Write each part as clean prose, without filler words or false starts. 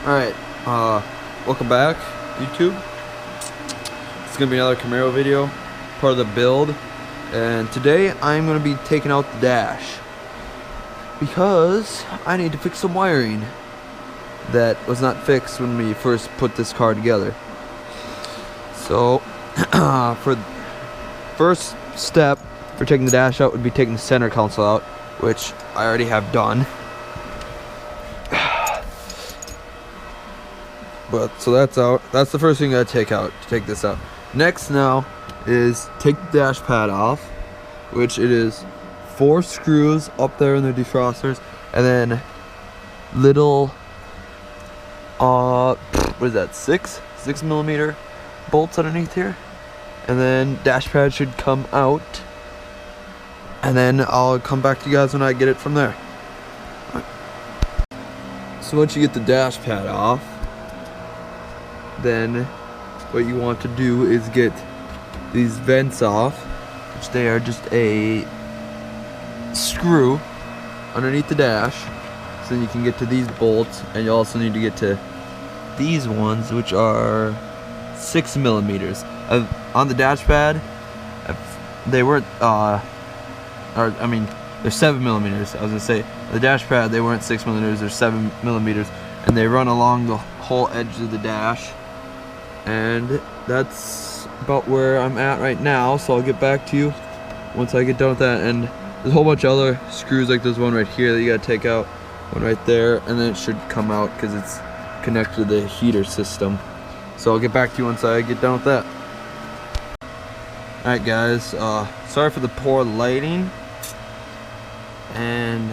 Alright, welcome back, YouTube. It's gonna be another Camaro video, part of the build. And today I'm gonna be taking out the dash because I need to fix some wiring that was not fixed when we first put this car together. So, for first step for taking the dash out would be taking the center console out, which I already have done. But so that's out. That's the first thing I gotta take out to take this out. Next now is take the dash pad off, which it is 4 screws up there in the defrosters, and then little what is that, 6mm bolts underneath here, and then dash pad should come out, and then I'll come back to you guys when I get it from there. So once you get the dash pad off, then what you want to do is get these vents off, which they are just a screw underneath the dash, so then you can get to these bolts, and you also need to get to these ones, which are 6mm. On the dash pad, they weren't they're 7mm. I was gonna say the dash pad, they weren't 6mm, they're 7mm, and they run along the whole edge of the dash. And that's about where I'm at right now, so I'll get back to you once I get done with that. And there's a whole bunch of other screws, like there's one right here that you gotta take out, one right there, and then it should come out because it's connected to the heater system. So I'll get back to you once I get done with that. Alright guys, sorry for the poor lighting and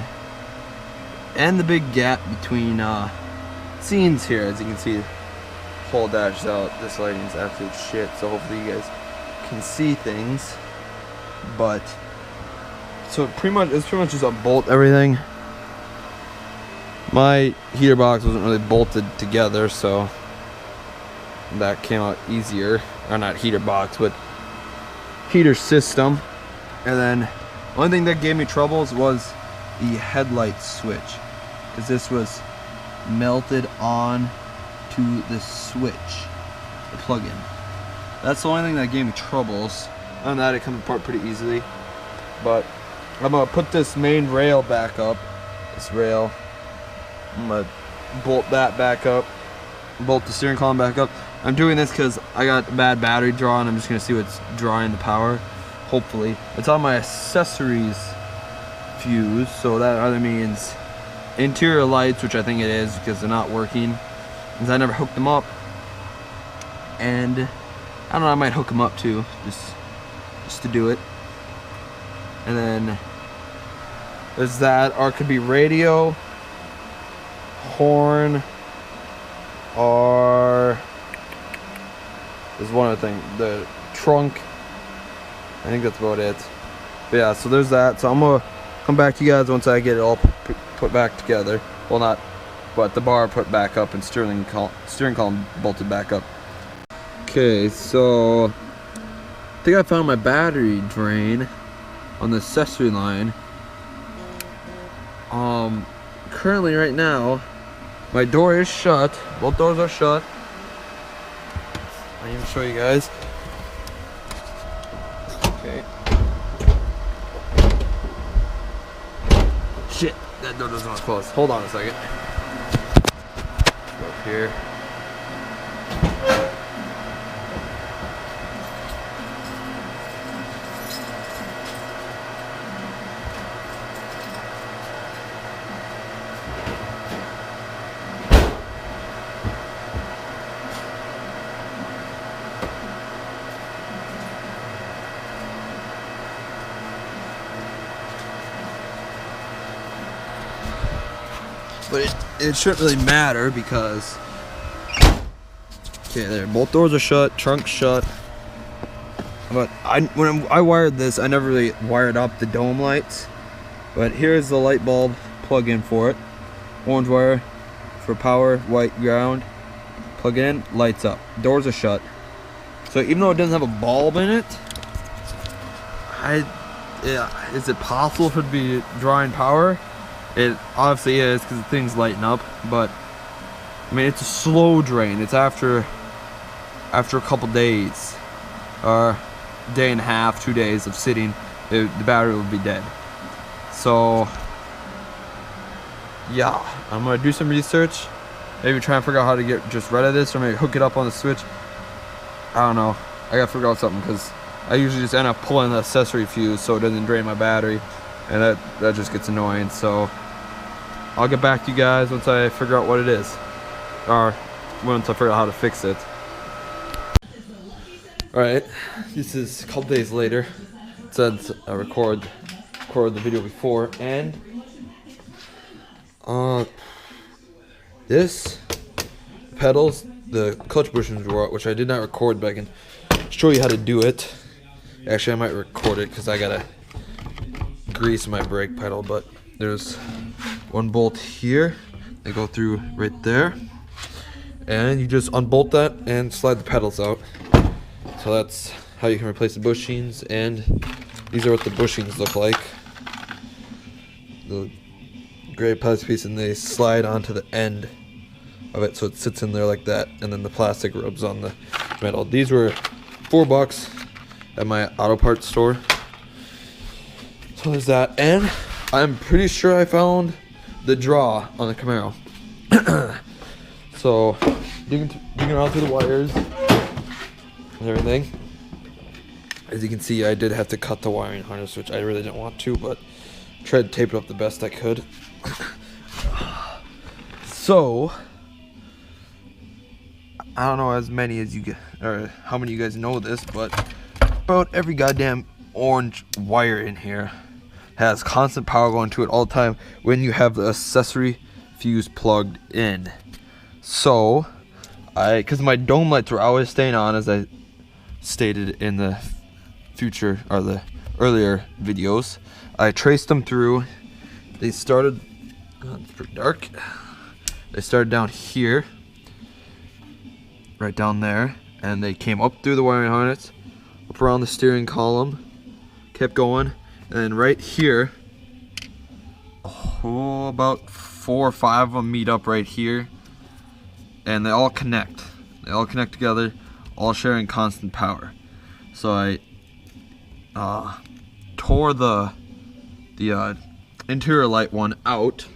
the big gap between scenes here. As you can see, whole dash is out. This lighting is absolute shit, so hopefully you guys can see things. But so it's pretty much just a bolt everything. My heater box wasn't really bolted together, so that came out easier. Or not heater box, but heater system. And then the only thing that gave me troubles was the headlight switch, because this was melted on to the switch, the plug-in. That's the only thing that gave me troubles. Other than that, it comes apart pretty easily. But I'm gonna put this main rail back up. This rail, I'm gonna bolt that back up, bolt the steering column back up. I'm doing this because I got a bad battery draw, and I'm just gonna see what's drawing the power. Hopefully, it's on my accessories fuse, so that either means interior lights, which I think it is because they're not working, because I never hooked them up. And I don't know, I might hook them up too, just to do it. And then there's that, or it could be radio, horn, or there's one other thing, the trunk. I think that's about it. But yeah, so there's that. So I'm gonna come back to you guys once I get it all put back together. Well, not, but the bar put back up and steering column bolted back up. Okay, so I think I found my battery drain on the accessory line. Currently right now, my door is shut. Both doors are shut. I'll even show you guys. Okay. Shit, that door doesn't want to close. Hold on a second. Go up here. But it shouldn't really matter because, okay, there, both doors are shut, trunk's shut. But when I wired this, I never really wired up the dome lights. But here's the light bulb plug-in for it. Orange wire for power, white ground. Plug it in, lights up. Doors are shut. So even though it doesn't have a bulb in it, is it possible for it to be drawing power? It obviously is because the thing's lighting up, but I mean, it's a slow drain. It's after a couple days, or day and a half, 2 days of sitting, the battery will be dead. So yeah, I'm gonna do some research, maybe try and figure out how to get just rid of this, or maybe hook it up on the switch. I don't know, I gotta figure out something, because I usually just end up pulling the accessory fuse so it doesn't drain my battery, and that just gets annoying. So I'll get back to you guys once I figure out what it is, or once I figure out how to fix it. Alright, this is a couple days later. It says I recorded the video before, and this pedals, the clutch bushings were out, which I did not record, but I can show you how to do it. Actually, I might record it because I gotta grease my brake pedal, but there's one bolt here. They go through right there, and you just unbolt that and slide the pedals out. So that's how you can replace the bushings, and these are what the bushings look like. The gray plastic piece, and they slide onto the end of it, so it sits in there like that, and then the plastic rubs on the metal. These were $4 at my auto parts store. So there's that, and I'm pretty sure I found the draw on the Camaro. So digging around through the wires and everything. As you can see, I did have to cut the wiring harness, which I really didn't want to, but tried to tape it up the best I could. So I don't know as many as you get, or how many of you guys know this, but about every goddamn orange wire in here has constant power going to it all the time when you have the accessory fuse plugged in. So because my dome lights were always staying on, as I stated in the future or the earlier videos, I traced them through. They started, it's pretty dark. They started down here, right down there, and they came up through the wiring harness, up around the steering column, kept going, and then right here, about 4 or 5 of them meet up right here, and they all connect. They all connect together, all sharing constant power. So I tore the interior light one out,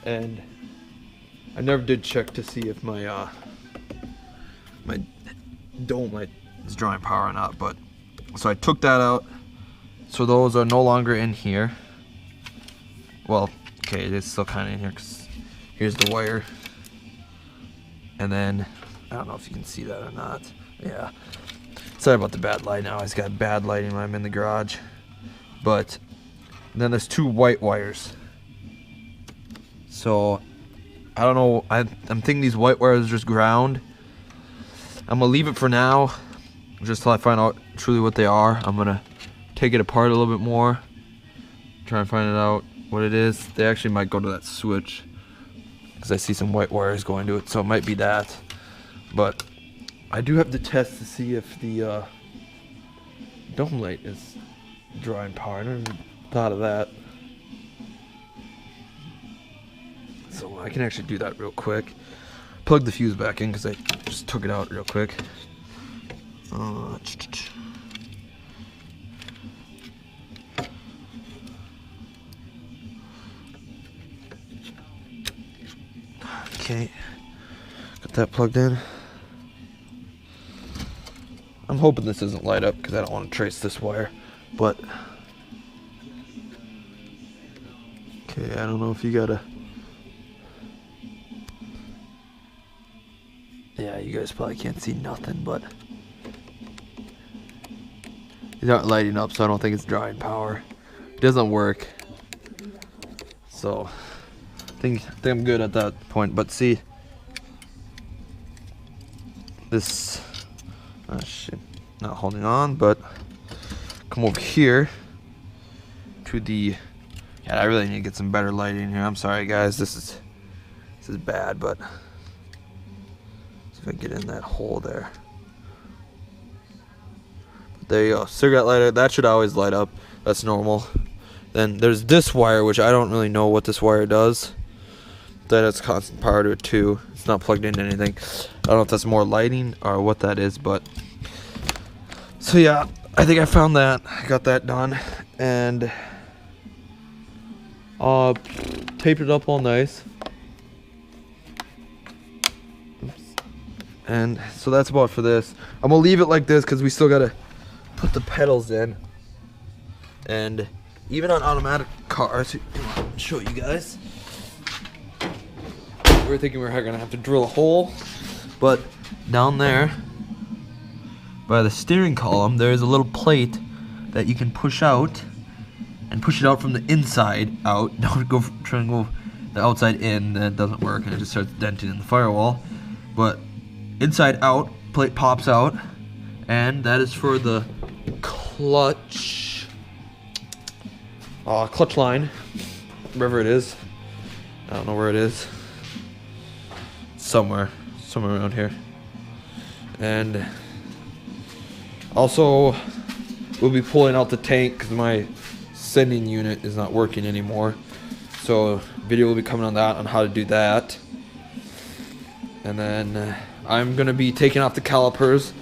and I never did check to see if my my dome light is drawing power or not, but so I took that out, so those are no longer in here. Well, okay, it is still kind of in here, because here's the wire, and then I don't know if you can see that or not. Yeah, sorry about the bad light. Now it's got bad lighting when I'm in the garage. But then there's 2 white wires, so I don't know, I'm thinking these white wires are just ground. I'm gonna leave it for now, just till I find out truly what they are. I'm gonna take it apart a little bit more, try and find out what it is. They actually might go to that switch, because I see some white wires going to it, so it might be that. But I do have to test to see if the dome light is drawing power. I never even thought of that. So I can actually do that real quick. Plug the fuse back in, because I just took it out real quick. Okay, got that plugged in. I'm hoping this doesn't light up, because I don't want to trace this wire, but okay, I don't know if you gotta, yeah, you guys probably can't see nothing, but these aren't lighting up, so I don't think it's drawing power. It doesn't work, so I think I'm good at that point. But see, this, oh shit, not holding on, but come over here to the, yeah, I really need to get some better lighting here. I'm sorry guys, this is bad, but see if I can get in that hole there. But there you go, cigarette lighter, that should always light up, that's normal. Then there's this wire, which I don't really know what this wire does. that has constant power to it too. It's not plugged into anything. I don't know if that's more lighting or what that is, but so yeah, I think I found that. I got that done and taped it up all nice. And so that's about for this. I'm gonna leave it like this because we still gotta put the pedals in. And even on automatic cars, I'll show you guys. We were thinking we were gonna have to drill a hole, but down there by the steering column, there is a little plate that you can push out and push it out from the inside out. Don't go try and go the outside in. That doesn't work, and it just starts denting in the firewall. But inside out, plate pops out, and that is for the clutch line, wherever it is. I don't know where it is. Somewhere around here. And also, we'll be pulling out the tank because my sending unit is not working anymore. So, video will be coming on that, on how to do that. And then I'm gonna be taking off the calipers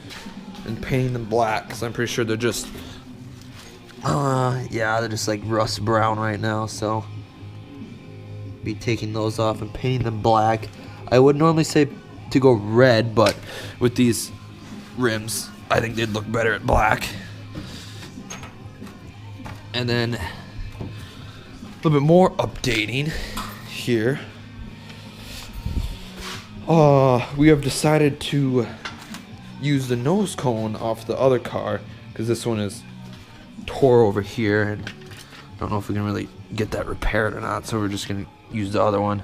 and painting them black because I'm pretty sure they're just they're just like rust brown right now. So be taking those off and painting them black. I would normally say to go red, but with these rims I think they'd look better at black. And then a little bit more updating here. We have decided to use the nose cone off the other car because this one is tore over here and I don't know if we can really get that repaired or not, so we're just gonna use the other one.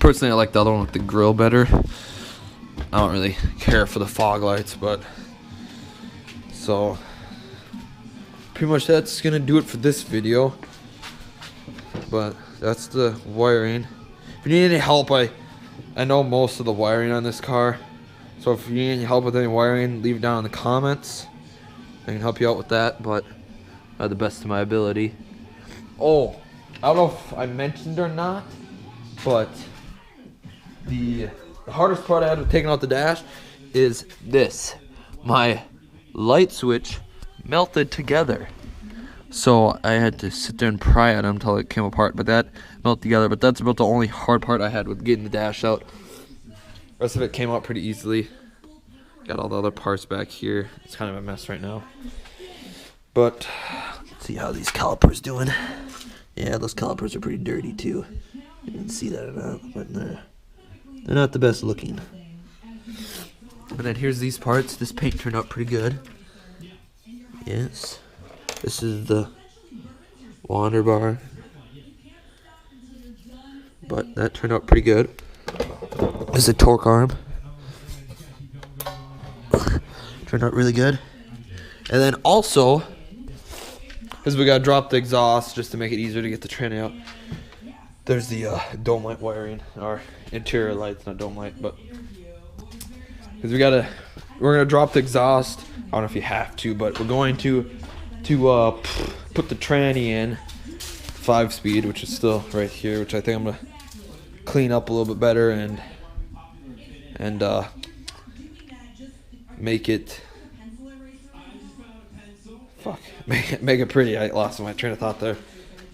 Personally, I like the other one with the grill better. I don't really care for the fog lights, but so pretty much that's gonna do it for this video. But that's the wiring. If you need any help, I know most of the wiring on this car. So if you need any help with any wiring, leave it down in the comments. I can help you out with that, but the best of my ability. Oh, I don't know if I mentioned or not, but the hardest part I had with taking out the dash is this. My light switch melted together. So I had to sit there and pry at them until it came apart, but that melted together. But that's about the only hard part I had with getting the dash out. The rest of it came out pretty easily. Got all the other parts back here. It's kind of a mess right now. But let's see how these calipers doing. Yeah, those calipers are pretty dirty too. You didn't see that or not, but they're not the best looking. But then here's these parts. This paint turned out pretty good. Yes. This is the wander bar. But that turned out pretty good. This is a torque arm. Turned out really good. And then also, because we gotta drop the exhaust just to make it easier to get the tranny out, there's the dome light wiring, or interior lights, not dome light, but because we're gonna drop the exhaust. I don't know if you have to, but we're going to put the tranny in 5-speed, which is still right here, which I think I'm gonna clean up a little bit better and make it make it pretty. I lost my train of thought there.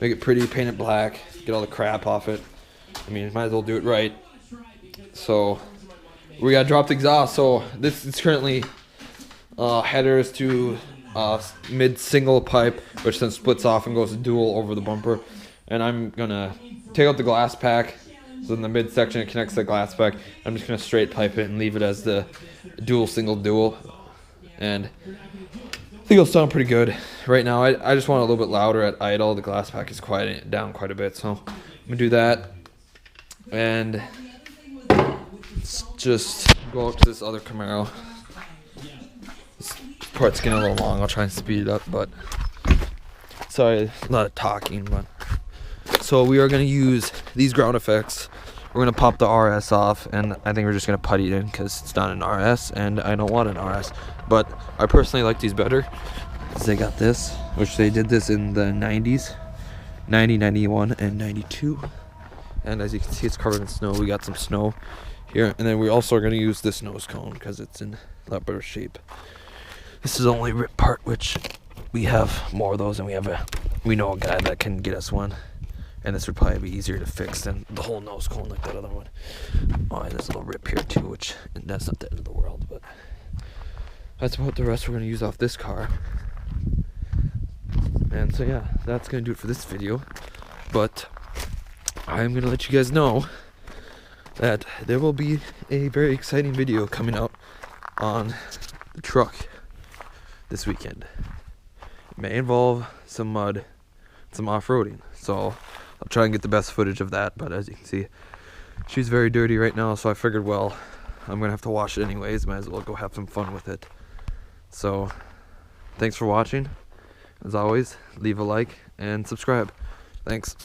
Make it pretty, paint it black, get all the crap off it. I mean, might as well do it right. So we gotta drop the exhaust. So this is currently headers to mid single pipe, which then splits off and goes dual over the bumper. And I'm gonna take out the glass pack. So in the mid section it connects to the glass pack. I'm just gonna straight pipe it and leave it as the dual single dual. And I think it'll sound pretty good. Right now I just want it a little bit louder at idle. The glass pack is quieting it down quite a bit, so I'm gonna do that. And let's just go out to this other Camaro. This part's getting a little long. I'll try and speed it up, but sorry, a lot of talking. But so we are gonna use these ground effects. We're gonna pop the RS off, and I think we're just gonna putty it in because it's not an RS, and I don't want an RS. But I personally like these better because they got this, which they did this in the 90s, 90, 91, and 92. and as you can see, it's covered in snow. We got some snow here, and then we also are going to use this nose cone because it's in a lot better shape. This is the only ripped part, which we have more of those, and we know a guy that can get us one, and this would probably be easier to fix than the whole nose cone like that other one. Oh, and there's a little rip here too, which that's not the end of the world, but that's about the rest we're going to use off this car. And so yeah, that's going to do it for this video, but I'm going to let you guys know that there will be a very exciting video coming out on the truck this weekend. It may involve some mud, some off-roading, so I'll try and get the best footage of that. But as you can see, she's very dirty right now, so I figured, well, I'm gonna have to wash it anyways, might as well go have some fun with it. So thanks for watching. As always, leave a like and subscribe. Thanks.